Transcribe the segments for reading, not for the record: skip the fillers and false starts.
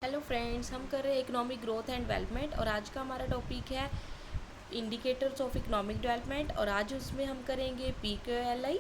Hello friends, हम कर रहे हैं इकोनॉमिक ग्रोथ एंड डेवलपमेंट और आज का हमारा टॉपिक है इंडिकेटर्स ऑफ इकोनॉमिक डेवलपमेंट। और आज उसमें हम करेंगे PQLI।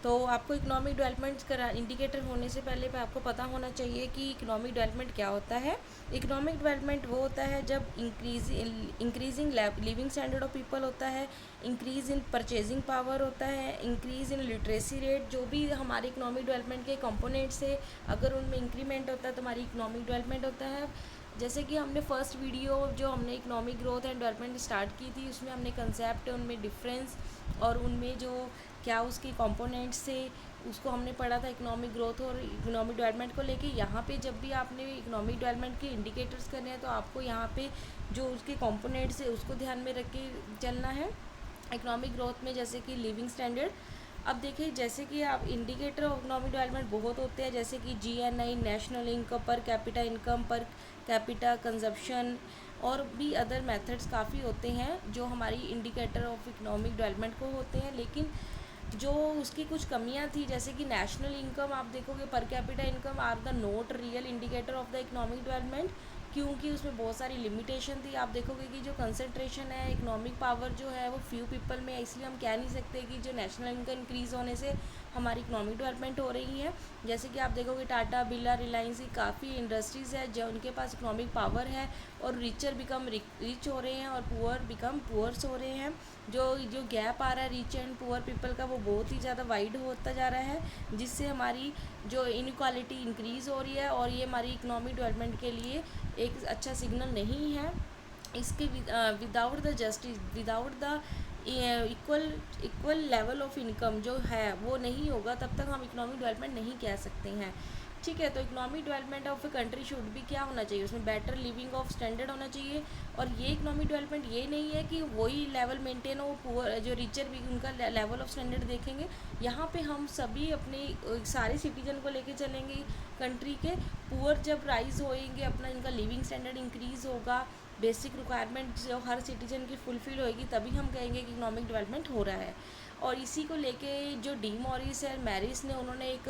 तो आपको इकोनॉमिक डेवलपमेंट करा इंडिकेटर होने से पहले आपको पता होना चाहिए कि इकोनॉमिक डेवलपमेंट क्या होता है। इकोनॉमिक डेवलपमेंट वो होता है जब increasing living standard of people होता है, इंक्रीज़ इन परचेजिंग पावर होता है, इंक्रीज़ इन लिटरेसी रेट। जो भी हमारे इकोनॉमिक डेवलपमेंट के कंपोनेंट्स है, अगर उनमें इंक्रीमेंट होता है तो हमारी इकोनॉमिक डेवलपमेंट होता है। जैसे कि हमने फर्स्ट वीडियो जो हमने economic growth and development start की थी, उसमें हमने कंसेप्ट, उनमें डिफरेंस और उनमें जो क्या उसके कंपोनेंट्स थे उसको हमने पढ़ा था इकोनॉमिक ग्रोथ और इकोनॉमिक डेवलपमेंट को लेके। यहाँ पे जब भी आपने इकोनॉमिक डेवलपमेंट के इंडिकेटर्स करने हैं तो आपको यहाँ पे जो उसके कंपोनेंट्स है उसको ध्यान में रख के चलना है। इकोनॉमिक ग्रोथ में जैसे कि लिविंग स्टैंडर्ड, अब देखिए जैसे कि आप इंडिकेटर ऑफ इकोनॉमिक डेवलपमेंट बहुत होते हैं, जैसे कि GNI, नेशनल इनकम, पर capita income, per capita consumption और भी अदर मेथड्स काफ़ी होते हैं जो हमारी इंडिकेटर ऑफ इकोनॉमिक डेवलपमेंट को होते हैं। लेकिन जो उसकी कुछ कमियां थी, जैसे कि नेशनल इनकम आप देखोगे, per capita income are the not real indicator of the economic development, क्योंकि उसमें बहुत सारी लिमिटेशन थी। आप देखोगे कि जो कंसंट्रेशन है इकोनॉमिक पावर जो है वो फ्यू पीपल में है, इसलिए हम कह नहीं सकते कि जो नेशनल इनकम इंक्रीज़ होने से हमारी इकोनॉमिक डेवलपमेंट हो रही है। जैसे कि आप देखोगे टाटा, बिरला, रिलायंस, काफ़ी इंडस्ट्रीज़ है जो उनके पास इकोनॉमिक पावर है और रिचर बिकम रिच हो रहे हैं और पुअर बिकम पुअर्स हो रहे हैं। जो जो गैप आ रहा है रिच एंड पुअर पीपल का वो बहुत ही ज़्यादा वाइड होता जा रहा है, जिससे हमारी जो इनक्वालिटी इंक्रीज़ हो रही है और ये हमारी इकोनॉमिक डेवलपमेंट के लिए एक अच्छा सिग्नल नहीं है। इसके without the justice, without the equal level of income जो है वो नहीं होगा, तब तक हम इकोनॉमिक डेवलपमेंट नहीं कह सकते हैं। ठीक है, तो economic development of a country should भी क्या होना चाहिए, उसमें बेटर लिविंग ऑफ स्टैंडर्ड होना चाहिए। और ये इकोनॉमिक डेवलपमेंट ये नहीं है कि वही लेवल मेंटेन हो, पुअर जो रिचर भी उनका लेवल ऑफ स्टैंडर्ड देखेंगे। यहाँ पे हम सभी अपने सारे सिटीजन को लेके चलेंगे कंट्री के। पुअर जब राइज होएंगे, अपना इनका लिविंग स्टैंडर्ड इंक्रीज़ होगा, बेसिक रिक्वायरमेंट जो हर सिटीजन की फुलफ़िल होएगी, तभी हम कहेंगे कि इकोनॉमिक डेवलपमेंट हो रहा है। और इसी को लेके जो डी मॉरिस है, मैरिस ने, उन्होंने एक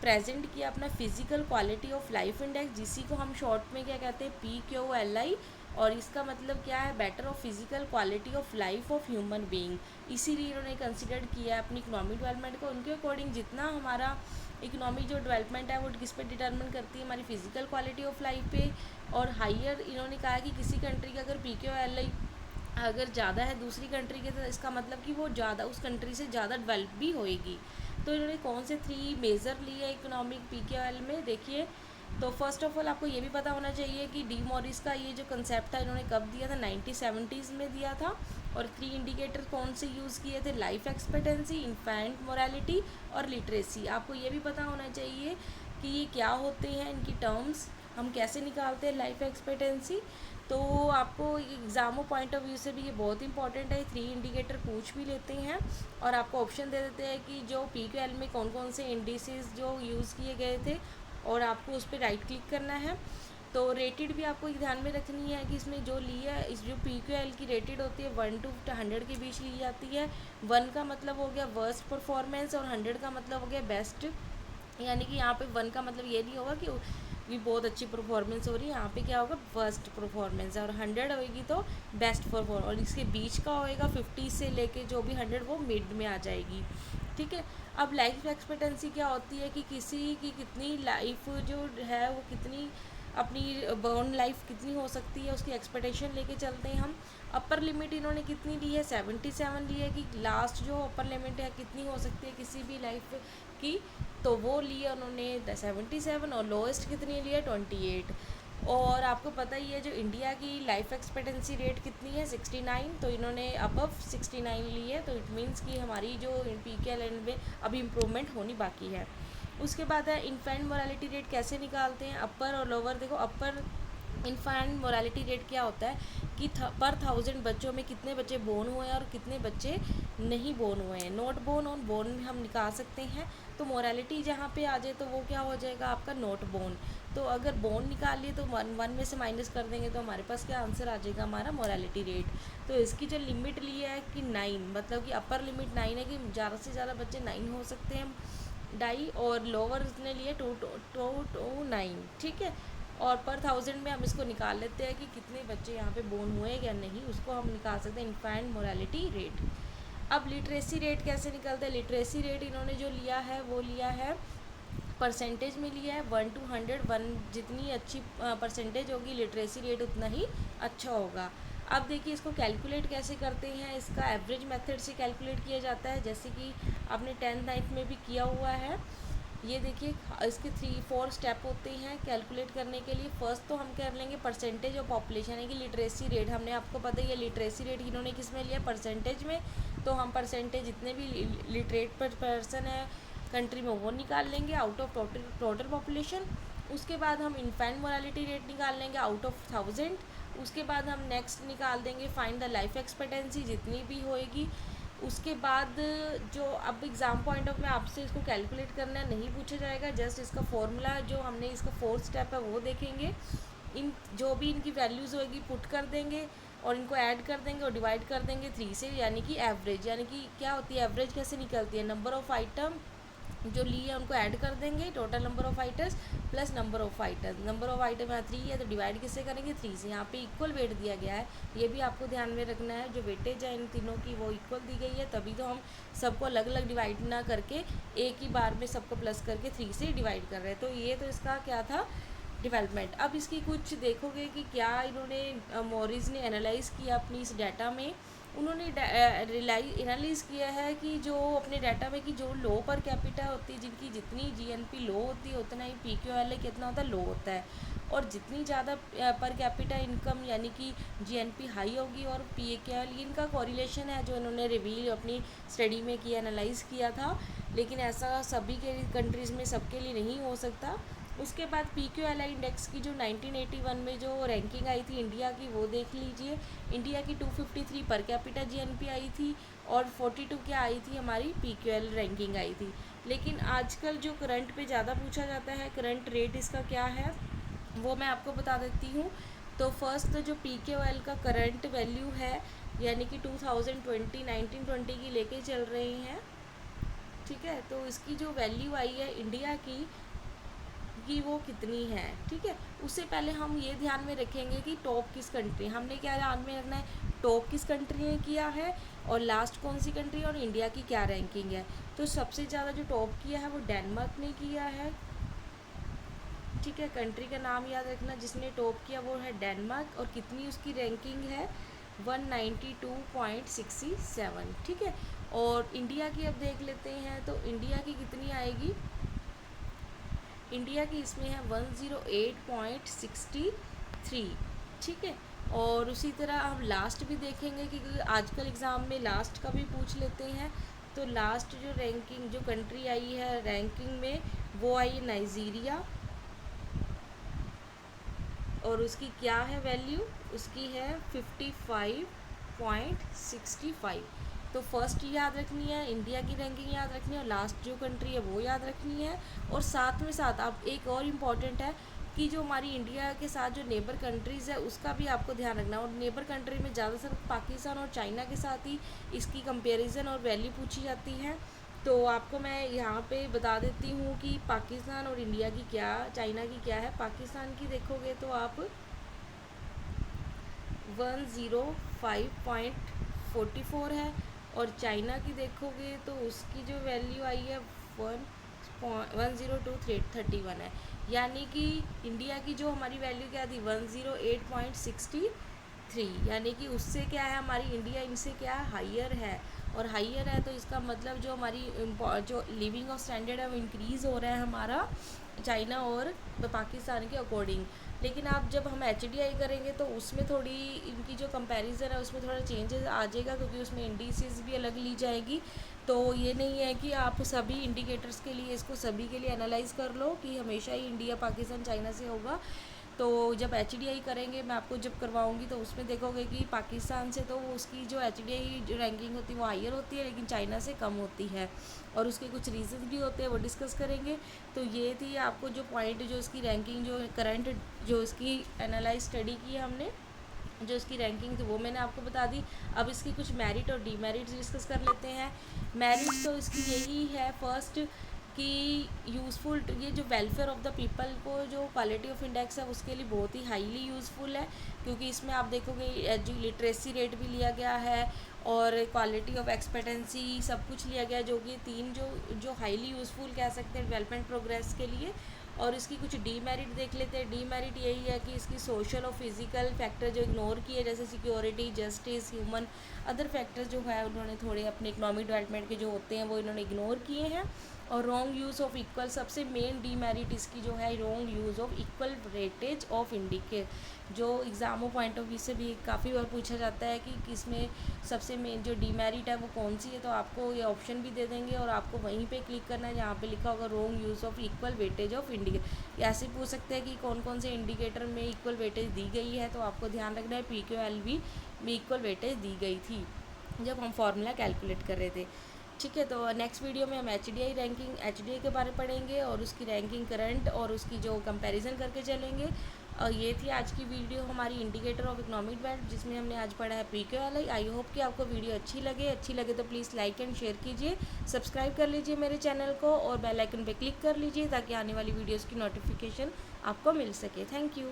प्रेजेंट किया अपना physical quality of life index, जिसी को हम शॉर्ट में क्या कहते हैं, PQLI। और इसका मतलब क्या है, better of physical quality of life of human being. इसीलिए इन्होंने कंसिडर किया है अपनी इकोनॉमिक डेवलपमेंट को। उनके अकॉर्डिंग जितना हमारा इकोनॉमिक जो डेवलपमेंट है वो किस पे डिटर्मिन करती है, हमारी फिजिकल क्वालिटी ऑफ लाइफ पे। और हाइयर इन्होंने कहा कि किसी कंट्री का अगर PQLI अगर ज़्यादा है दूसरी कंट्री के, तो इसका मतलब कि वो ज़्यादा उस कंट्री से ज़्यादा डेवलप भी होएगी। तो इन्होंने कौन से 3 मेजर लिए है इकोनॉमिक PQL में, देखिए। तो फर्स्ट ऑफ ऑल आपको ये भी पता होना चाहिए कि डी मॉरिस का ये जो कंसेप्ट था इन्होंने कब दिया था, 1970s में दिया था। और 3 इंडिकेटर कौन से यूज़ किए थे, लाइफ एक्सपेक्टेंसी, इन्फेंट मोरालिटी और लिटरेसी। आपको ये भी पता होना चाहिए कि ये क्या होते हैं, इनकी टर्म्स हम कैसे निकालते हैं लाइफ एक्सपेक्टेंसी। तो आपको एग्ज़ामों पॉइंट ऑफ व्यू से भी ये बहुत इंपॉर्टेंट है। 3 इंडिकेटर पूछ भी लेते हैं और आपको ऑप्शन दे देते हैं कि जो PQL में कौन कौन से इंडिसेस जो यूज़ किए गए थे, और आपको उस पर राइट क्लिक करना है। तो रेटेड भी आपको ध्यान में रखनी है कि इसमें जो लिया है, इस जो PQL की रेटेड होती है 1 to 100 के बीच ली जाती है। 1 का मतलब हो गया वर्स्ट परफॉर्मेंस और 100 का मतलब हो गया बेस्ट। यानी कि यहाँ पे 1 का मतलब ये नहीं होगा कि भी बहुत अच्छी परफॉर्मेंस हो रही है, यहाँ पे क्या होगा, फर्स्ट परफॉर्मेंस है। और 100 होएगी तो बेस्ट परफॉर्म, और इसके बीच का होएगा 50 से लेके जो भी 100 वो मिड में आ जाएगी। ठीक है, अब लाइफ एक्सपेक्टेंसी क्या होती है कि किसी की कितनी लाइफ जो है वो कितनी अपनी बर्न लाइफ कितनी हो सकती है, उसकी एक्सपेक्टेशन लेके चलते हैं हम। अपर लिमिट इन्होंने कितनी ली है, 77 ली है कि लास्ट जो अपर लिमिट है कितनी हो सकती है किसी भी लाइफ की, तो वो लिए उन्होंने 77। और लोएस्ट कितनी ली है, 28। और आपको पता ही है जो इंडिया की लाइफ एक्सपेक्टेंसी रेट कितनी है, 69। तो इन्होंने अबव 69 ली है, तो इट मीन्स कि हमारी जो PQL में अभी इम्प्रूवमेंट होनी बाकी है। उसके बाद है इन्फेंट मोरालिटी रेट कैसे निकालते हैं, अपर और लोअर। देखो अपर इन्फेंट मोरालिटी रेट क्या होता है कि पर 1000 बच्चों में कितने बच्चे बोर्न हुए हैं और कितने बच्चे नहीं बोर्न हुए हैं। नॉट बोर्न और बोर्न हम निकाल सकते हैं। तो मोरालिटी जहाँ पे आ जाए तो वो क्या हो जाएगा आपका, नॉट बोर्न। तो अगर बोर्न निकाल लिए तो 1 में से माइनस कर देंगे तो हमारे पास क्या आंसर आ जाएगा, हमारा मोरालिटी रेट। तो इसकी जो लिमिट ली है कि 9, मतलब कि अपर लिमिट 9 है कि ज़्यादा से ज़्यादा बच्चे 9 हो सकते हैं डाई, और लोअर उसने लिए 2 to 9। ठीक है, और पर 1000 में हम इसको निकाल लेते हैं कि कितने बच्चे यहाँ पे बोर्न हुए या नहीं, उसको हम निकाल सकते हैं इन्फेंट मोरालिटी रेट। अब लिटरेसी रेट कैसे निकलता है? लिटरेसी रेट इन्होंने जो लिया है वो लिया है परसेंटेज में लिया है, 1 to 100, 1 जितनी अच्छी परसेंटेज होगी लिटरेसी रेट उतना ही अच्छा होगा। अब देखिए इसको कैलकुलेट कैसे करते हैं, इसका एवरेज मेथड से कैलकुलेट किया जाता है, जैसे कि आपने 10th 9th में भी किया हुआ है। ये देखिए इसके 3-4 स्टेप होते हैं कैलकुलेट करने के लिए। फर्स्ट तो हम कर लेंगे परसेंटेज ऑफ पॉपुलेशन, है कि लिटरेसी रेट, हमने आपको पता ही है लिटरेसी रेट इन्होंने किस में लिया, परसेंटेज में। तो हम परसेंटेज जितने भी लिटरेट पर पर्सन है कंट्री में वो निकाल लेंगे आउट ऑफ टोटल पॉपुलेशन। उसके बाद हम इन्फेंट मोरालिटी रेट निकाल लेंगे आउट ऑफ 1000। उसके बाद हम नेक्स्ट निकाल देंगे फाइंड द लाइफ एक्सपेक्टेंसी जितनी भी होएगी। उसके बाद जो अब एग्ज़ाम पॉइंट ऑफ में आपसे इसको कैलकुलेट करना नहीं पूछा जाएगा, जस्ट इसका फॉर्मूला जो हमने इसका 4th स्टेप है वो देखेंगे। इन जो भी इनकी वैल्यूज़ होएगी पुट कर देंगे और इनको ऐड कर देंगे और डिवाइड कर देंगे 3 से, यानी कि एवरेज। यानी कि क्या होती है एवरेज, कैसे निकलती है, नंबर ऑफ़ आइटम जो ली है उनको ऐड कर देंगे, total number of items plus number of items. Number of item यहाँ 3 है तो डिवाइड किससे करेंगे, 3 से। यहाँ पे इक्वल वेट दिया गया है, ये भी आपको ध्यान में रखना है। जो वेटेज है इन तीनों की वो इक्वल दी गई है, तभी तो हम सबको अलग अलग डिवाइड ना करके एक ही बार में सबको प्लस करके 3 से डिवाइड कर रहे हैं। तो ये तो इसका क्या था, डेवलपमेंट। अब इसकी कुछ देखोगे कि क्या इन्होंने मॉरिस ने एनालाइज़ किया अपनी इस डाटा में। उन्होंने एनालाइज़ किया है कि जो अपने डाटा में कि जो लो पर कैपिटा होती है, जिनकी जितनी जीएनपी लो होती है उतना ही पीक्यूएलए कितना होता है, लो होता है। और जितनी ज़्यादा पर कैपिटा इनकम यानी कि जीएनपी हाई होगी और पीक्यूएल, इनका कोरिलेशन है जो इन्होंने रिवील अपनी स्टडी में किया, एनालाइज़ किया था। लेकिन ऐसा सभी के कंट्रीज़ में सबके लिए नहीं हो सकता। उसके बाद पीक्यूएलआई इंडेक्स की जो 1981 में जो रैंकिंग आई थी इंडिया की वो देख लीजिए। इंडिया की 253 पर कैपिटा जीएनपी आई थी और 42 क्या आई थी, हमारी पीक्यूएल रैंकिंग आई थी। लेकिन आजकल जो करंट पे ज़्यादा पूछा जाता है, करंट रेट इसका क्या है वो मैं आपको बता देती हूँ। तो फर्स्ट जो पीक्यूएल का करंट वैल्यू है यानी कि 2020 1920 की लेके चल रहे हैं, ठीक है। तो इसकी जो वैल्यू आई है इंडिया की कि वो कितनी है, ठीक है। उससे पहले हम ये ध्यान में रखेंगे कि टॉप किस कंट्री, हमने क्या ध्यान में रखना है, टॉप किस कंट्री ने किया है और लास्ट कौन सी कंट्री और इंडिया की क्या रैंकिंग है। तो सबसे ज़्यादा जो टॉप किया है वो डेनमार्क ने किया है, ठीक है। कंट्री का नाम याद रखना जिसने टॉप किया वो है डेनमार्क, और कितनी उसकी रैंकिंग है 192.67, ठीक है। और इंडिया की अब देख लेते हैं, तो इंडिया की कितनी आएगी, इंडिया की इसमें है 108.63, ठीक है। और उसी तरह हम लास्ट भी देखेंगे क्योंकि आजकल एग्ज़ाम में लास्ट का भी पूछ लेते हैं। तो लास्ट जो रैंकिंग जो कंट्री आई है रैंकिंग में वो आई है नाइजीरिया, और उसकी क्या है वैल्यू, उसकी है 55.65। तो फर्स्ट याद रखनी है, इंडिया की रैंकिंग याद रखनी है और लास्ट जो कंट्री है वो याद रखनी है। और साथ में साथ आप एक और इम्पॉर्टेंट है कि जो हमारी इंडिया के साथ जो नेबर कंट्रीज़ है उसका भी आपको ध्यान रखना है। और नेबर कंट्री में ज़्यादातर पाकिस्तान और चाइना के साथ ही इसकी कंपैरिजन और वैल्यू पूछी जाती है। तो आपको मैं यहाँ पे बता देती हूँ कि पाकिस्तान और इंडिया की क्या, चाइना की क्या है। पाकिस्तान की देखोगे तो आप 105.44 है, और चाइना की देखोगे तो उसकी जो वैल्यू आई है 102.31 है। यानी कि इंडिया की जो हमारी वैल्यू क्या थी 108.63, यानी कि उससे क्या है हमारी इंडिया इनसे क्या हाइयर है। और हाइयर है तो इसका मतलब जो हमारी जो लिविंग ऑफ स्टैंडर्ड है वो इंक्रीज़ हो रहा है हमारा चाइना और पाकिस्तान के अकॉर्डिंग। लेकिन आप जब हम HDI करेंगे तो उसमें थोड़ी इनकी जो कंपैरिजन है उसमें थोड़ा चेंजेस आ जाएगा क्योंकि उसमें इंडिसेस भी अलग ली जाएगी। तो ये नहीं है कि आप सभी इंडिकेटर्स के लिए इसको सभी के लिए एनालाइज कर लो कि हमेशा ही इंडिया पाकिस्तान चाइना से होगा। तो जब HDI करेंगे मैं आपको जब करवाऊंगी तो उसमें देखोगे कि पाकिस्तान से तो उसकी जो HDI जो रैंकिंग होती है वो हायर होती है लेकिन चाइना से कम होती है, और उसके कुछ रीज़न भी होते हैं वो डिस्कस करेंगे। तो ये थी आपको जो पॉइंट जो इसकी रैंकिंग जो करंट जो इसकी एनालाइज स्टडी की है हमने, जो इसकी रैंकिंग थी वो मैंने आपको बता दी। अब इसकी कुछ मेरिट और डीमेरिट्स डिस्कस कर लेते हैं। मेरिट तो इसकी यही है फर्स्ट कि यूज़फुल, ये जो वेलफेयर ऑफ़ द पीपल को जो क्वालिटी ऑफ इंडेक्स है उसके लिए बहुत ही हाईली यूज़फुल है, क्योंकि इसमें आप देखोगे जो लिटरेसी रेट भी लिया गया है और क्वालिटी ऑफ एक्सपेक्टेंसी सब कुछ लिया गया है, जो कि तीन जो हाईली यूज़फुल कह सकते हैं डेवलपमेंट प्रोग्रेस के लिए। और इसकी कुछ डीमेरिट देख लेते हैं। डीमेरिट यही है कि इसकी सोशल और फिज़िकल फैक्टर जो इग्नोर किए, जैसे security, justice, human other factors जो है उन्होंने थोड़े अपने इकोनॉमिक डेवलपमेंट के जो होते हैं वो इन्होंने इग्नोर किए हैं। और रॉन्ग यूज़ ऑफ इक्वल, सबसे मेन डीमेरिट इसकी जो है wrong use of equal weightage of indicate, जो एग्ज़ामों पॉइंट ऑफ व्यू से भी काफ़ी बार पूछा जाता है कि किसमें सबसे मेन जो डीमेरिट है वो कौन सी है। तो आपको ये ऑप्शन भी दे देंगे और आपको वहीं पे क्लिक करना है जहाँ पे लिखा होगा wrong use of equal weightage of indicator. ऐसे पूछ सकते हैं कि कौन कौन से इंडिकेटर में इक्वल वेटेज दी गई है, तो आपको ध्यान रखना है PQLB में इक्वल वेटेज दी गई थी जब हम फॉर्मूला कैलकुलेट कर रहे थे। ठीक है, तो नेक्स्ट वीडियो में हम एच डी आई के बारे में पढ़ेंगे और उसकी रैंकिंग करंट और उसकी जो कंपैरिजन करके चलेंगे। और ये थी आज की वीडियो हमारी इंडिकेटर ऑफ इकोनॉमिक डेवलपमेंट, जिसमें हमने आज पढ़ा है PQLI। आई होप कि आपको वीडियो अच्छी लगे तो प्लीज़ लाइक एंड शेयर कीजिए, सब्सक्राइब कर लीजिए मेरे चैनल को और बेल आइकन पे क्लिक कर लीजिए ताकि आने वाली वीडियोज़ की नोटिफिकेशन आपको मिल सके। Thank you.